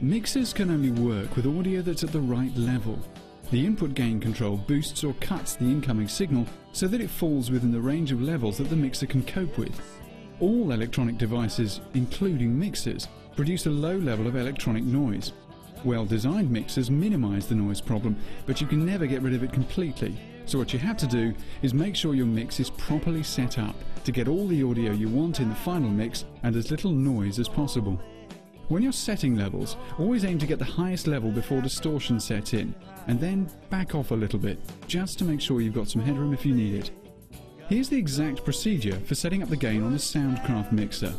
Mixers can only work with audio that's at the right level. The input gain control boosts or cuts the incoming signal so that it falls within the range of levels that the mixer can cope with. All electronic devices, including mixers, produce a low level of electronic noise. Well-designed mixers minimize the noise problem, but you can never get rid of it completely. So what you have to do is make sure your mix is properly set up to get all the audio you want in the final mix and as little noise as possible. When you're setting levels, always aim to get the highest level before distortion sets in, and then back off a little bit, just to make sure you've got some headroom if you need it. Here's the exact procedure for setting up the gain on a Soundcraft mixer.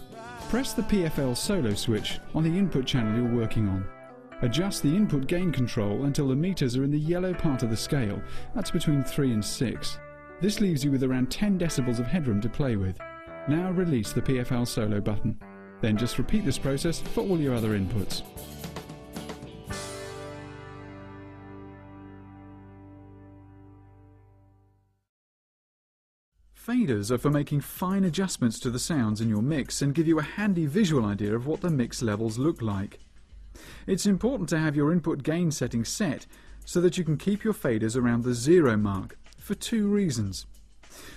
Press the PFL solo switch on the input channel you're working on. Adjust the input gain control until the meters are in the yellow part of the scale, that's between 3 and 6. This leaves you with around 10 decibels of headroom to play with. Now release the PFL solo button. Then just repeat this process for all your other inputs. Faders are for making fine adjustments to the sounds in your mix and give you a handy visual idea of what the mix levels look like. It's important to have your input gain setting set so that you can keep your faders around the 0 mark for 2 reasons.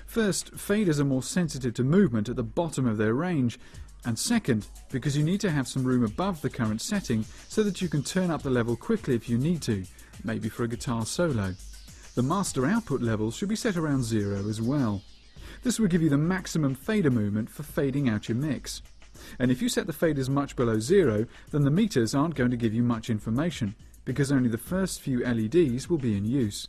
First, faders are more sensitive to movement at the bottom of their range, and second, because you need to have some room above the current setting so that you can turn up the level quickly if you need to, maybe for a guitar solo. The master output levels should be set around 0 as well. This will give you the maximum fader movement for fading out your mix. And if you set the faders much below 0, then the meters aren't going to give you much information, because only the first few LEDs will be in use.